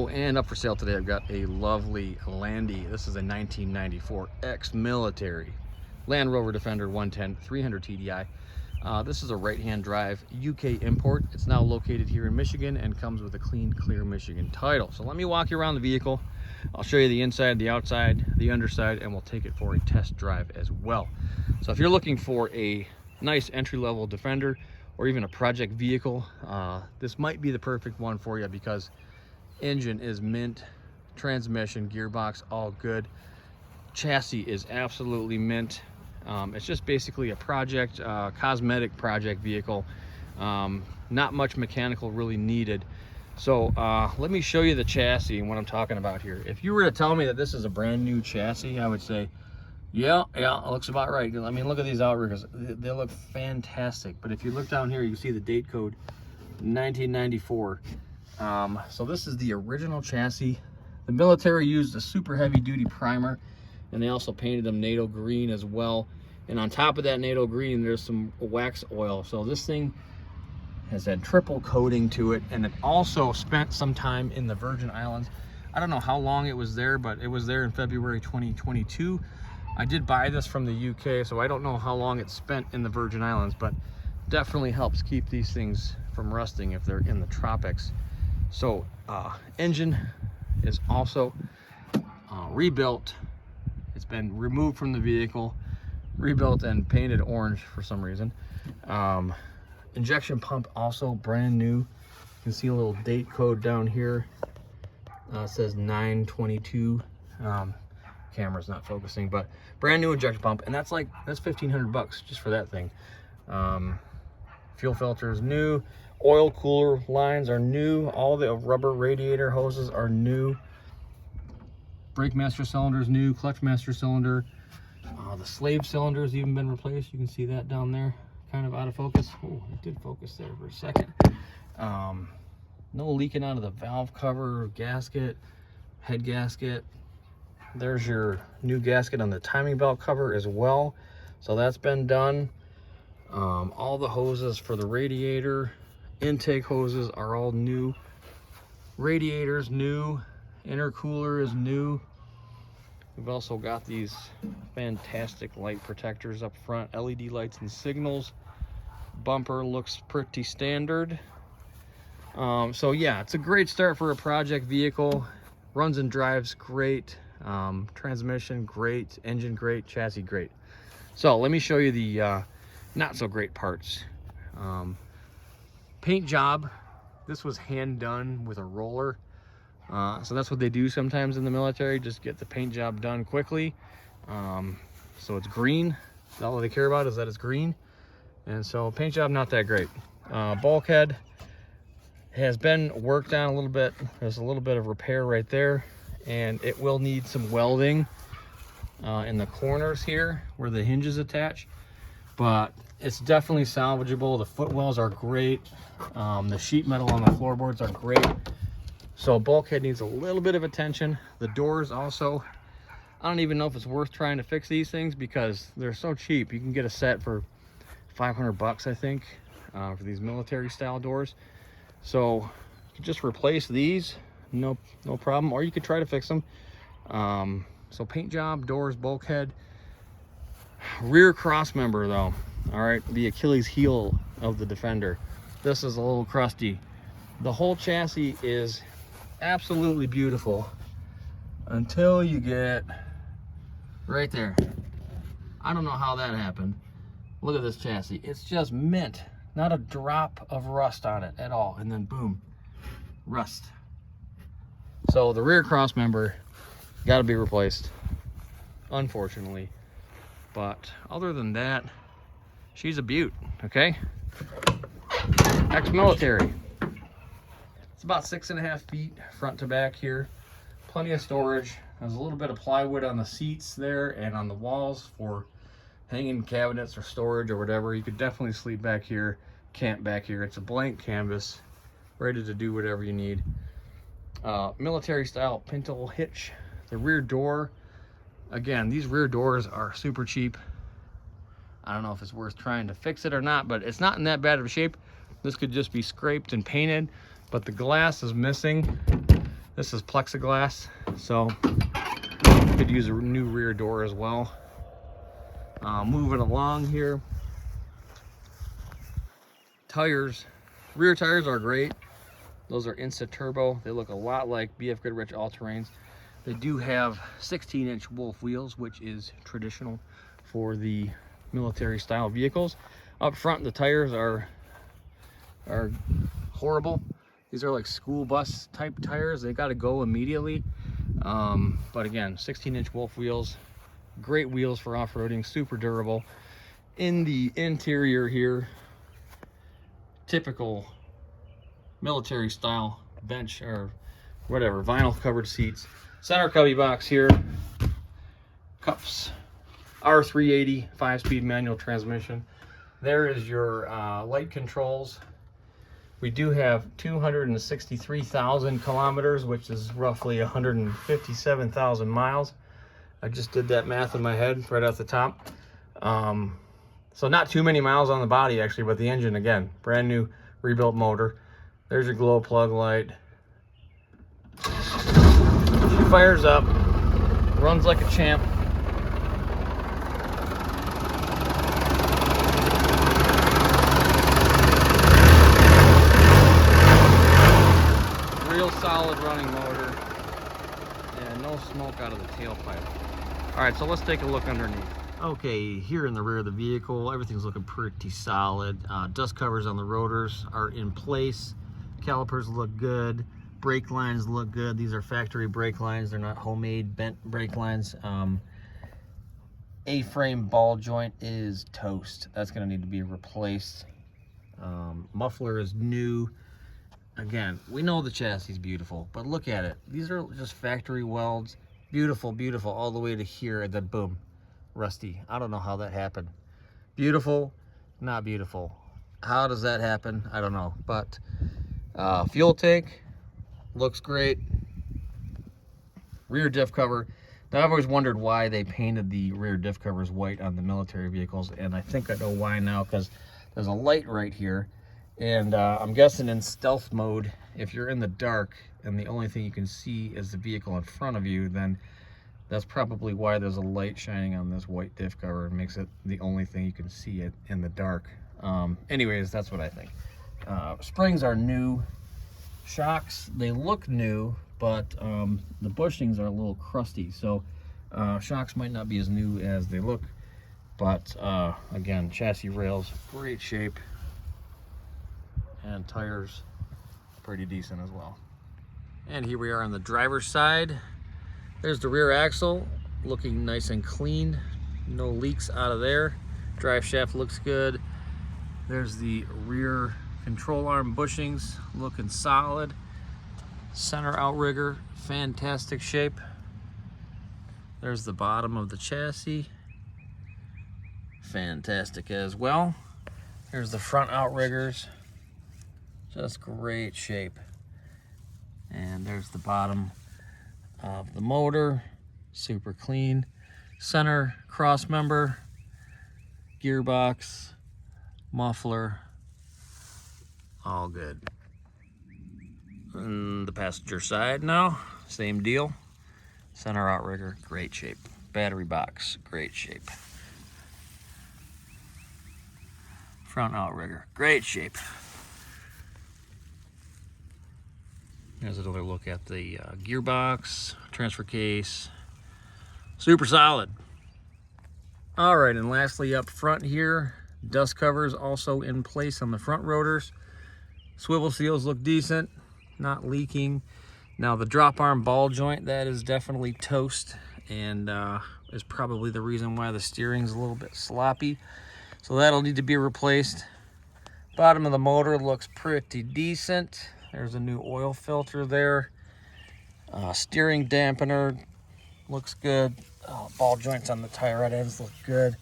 and up for sale today, I've got a lovely Landy. This is a 1994 ex-military Land Rover Defender 110 300 TDI. This is a right-hand drive UK import. It's now located here in Michigan and comes with a clean, clear Michigan title. So let me walk you around the vehicle. I'll show you the inside, the outside, the underside, and we'll take it for a test drive as well. So if you're looking for a nice entry-level Defender or even a project vehicle, this might be the perfect one for you because engine is mint, transmission, gearbox, all good. Chassis is absolutely mint. It's just basically a project, cosmetic project vehicle. Not much mechanical really needed. So let me show you the chassis and what I'm talking about here. If you were to tell me that this is a brand new chassis, I would say, yeah, it looks about right. I mean, look at these outriggers. They look fantastic. But if you look down here, you see the date code, 1994. So this is the original chassis. The military used a super heavy duty primer, and they also painted them NATO green as well. And on top of that NATO green, there's some wax oil. So this thing has had triple coating to it, and it also spent some time in the Virgin Islands. I don't know how long it was there, but it was there in February 2022. I did buy this from the UK, so I don't know how long it's spent in the Virgin Islands, but definitely helps keep these things from rusting if they're in the tropics. So engine is also rebuilt. It's been removed from the vehicle, rebuilt and painted orange for some reason. Injection pump also brand new. You can see a little date code down here. It says 922. Camera's not focusing, but brand new injection pump, and that's 1,500 bucks just for that thing. Fuel filter is new. Oil cooler lines are new. All the rubber radiator hoses are new. Brake master cylinder is new. Clutch master cylinder. The slave cylinder has even been replaced. You can see that down there, kind of out of focus. Oh, it did focus there for a second. No leaking out of the valve cover, gasket, head gasket. There's your new gasket on the timing belt cover as well. So that's been done. All the hoses for the radiator, intake hoses are all new. Radiators new. Intercooler is new. We've also got these fantastic light protectors up front, LED lights and signals. Bumper looks pretty standard. So yeah, it's a great start for a project vehicle. Runs and drives great. Transmission great, engine great, chassis great. So let me show you the not so great parts. Paint job. This was hand done with a roller. So that's what they do sometimes in the military, just get the paint job done quickly. So it's green. All they care about is that it's green. And so paint job, not that great. Bulkhead has been worked on a little bit. There's a little bit of repair right there, and it will need some welding in the corners here where the hinges attach, but it's definitely salvageable. The footwells are great. The sheet metal on the floorboards are great. So bulkhead needs a little bit of attention. The doors also, I don't even know if it's worth trying to fix these things because they're so cheap. You can get a set for 500 bucks, I think, for these military style doors. So you just replace these, no problem, or you could try to fix them. So paint job, doors, bulkhead. Rear cross member though, all right, the Achilles heel of the Defender. This is a little crusty. The whole chassis is absolutely beautiful until you get right there. I don't know how that happened. Look at this chassis. It's just mint. Not a drop of rust on it at all. And then boom, rust. So the rear cross member got to be replaced, unfortunately. But other than that, she's a beaut, okay? Ex-military. It's about 6.5 feet front to back here. Plenty of storage. There's a little bit of plywood on the seats there and on the walls for hanging cabinets or storage or whatever. You could definitely sleep back here, camp back here. It's a blank canvas, ready to do whatever you need. Military style pintle hitch. The rear door, again, these rear doors are super cheap. I don't know if it's worth trying to fix it or not, but it's not in that bad of a shape. This could just be scraped and painted, but the glass is missing. This is plexiglass, so could use a new rear door as well. Moving along here. Tires. Rear tires are great. Those are Insta Turbo. They look a lot like BF Goodrich all-terrains. They do have 16-inch Wolf wheels, which is traditional for the military style vehicles. Up front, the tires are horrible. These are like school bus type tires. They got to go immediately. But again, 16-inch Wolf wheels, great wheels for off-roading, super durable. In the interior here, typical military style bench or whatever, vinyl covered seats. Center cubby box here, cups, R380 5-speed manual transmission. There is your light controls. We do have 263,000 kilometers, which is roughly 157,000 miles. I just did that math in my head right off the top. So not too many miles on the body actually, but the engine, again, brand new rebuilt motor. There's your glow plug light. She fires up, runs like a champ. Real solid running motor, and no smoke out of the tailpipe. All right, so let's take a look underneath. Okay, here in the rear of the vehicle, everything's looking pretty solid. Dust covers on the rotors are in place. Calipers look good. Brake lines look good. These are factory brake lines. They're not homemade bent brake lines. A-frame ball joint is toast. That's going to need to be replaced. Muffler is new. Again, we know the chassis is beautiful, but look at it. These are just factory welds. Beautiful, beautiful, all the way to here, and then boom, rusty. I don't know how that happened. Beautiful, not beautiful. How does that happen? I don't know. But fuel tank looks great. Rear diff cover. Now, I've always wondered why they painted the rear diff covers white on the military vehicles, and I think I know why now, because there's a light right here. And I'm guessing in stealth mode, if you're in the dark and the only thing you can see is the vehicle in front of you, then that's probably why there's a light shining on this white diff cover. It makes it the only thing you can see it in the dark. Anyways, that's what I think. Springs are new. Shocks, they look new, but the bushings are a little crusty. So shocks might not be as new as they look. But again, chassis rails, great shape. And tires, pretty decent as well. And here we are on the driver's side. There's the rear axle, looking nice and clean. No leaks out of there. Drive shaft looks good. There's the rear control arm bushings, looking solid. Center outrigger, fantastic shape. There's the bottom of the chassis. Fantastic as well. There's the front outriggers. Just great shape. And there's the bottom of the motor, super clean. Center cross member, gearbox, muffler, all good. And the passenger side now, same deal. Center outrigger, great shape. Battery box, great shape. Front outrigger, great shape. Here's another look at the gearbox, transfer case, super solid. All right, and lastly up front here, dust covers also in place on the front rotors. Swivel seals look decent, not leaking. Now the drop arm ball joint, that is definitely toast, and is probably the reason why the steering's a little bit sloppy. So that'll need to be replaced. Bottom of the motor looks pretty decent. There's a new oil filter there. Steering dampener looks good. Ball joints on the tie rod ends look good.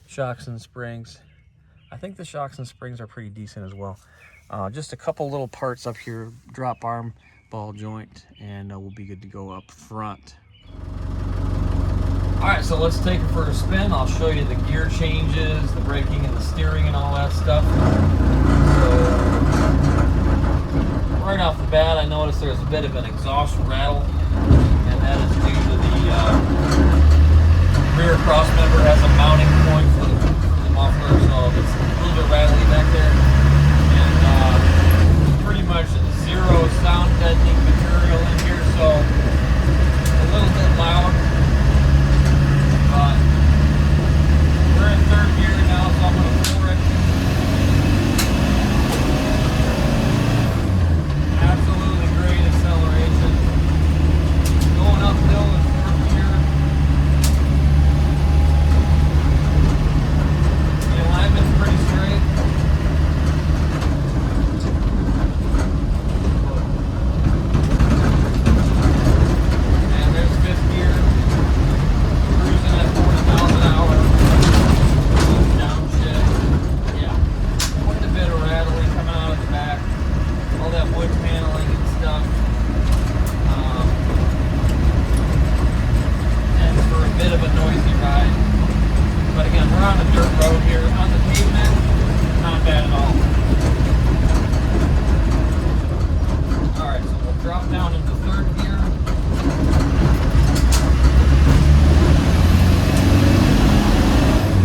Shocks and springs. I think the shocks and springs are pretty decent as well. Just a couple little parts up here, drop arm, ball joint, and we'll be good to go up front. All right, so let's take it for a spin. I'll show you the gear changes, the braking and the steering and all that stuff. So right off the bat, I noticed there's a bit of an exhaust rattle, and that is due to the rear cross member has a mounting point for the muffler, so it's a little bit rattly back there. And pretty much zero sound deadening material in here, so a little bit loud. But we're in third gear now, so I'm going to floor it. Absolutely great acceleration. Going uphill in fourth gear. The alignment's pretty straight. And there's fifth gear. Cruising at 40 miles an hour. Downshift. Yeah. Quite a bit of rattling coming out of the back. All that wood paneling and stuff. And for a bit of a noisy ride. But again, we're on a dirt road here. On the pavement, not bad at all. Alright, so we'll drop down into third gear.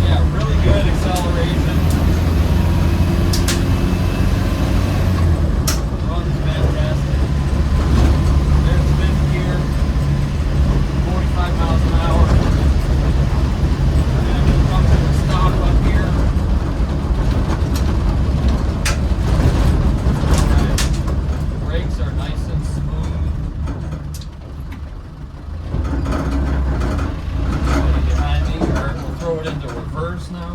Yeah, really good acceleration. Runs fantastic. There's fifth gear, 45 miles an hour. And it comes to a stop up here. Alright. Brakes are nice and smooth. Behind me, we'll throw it into reverse now.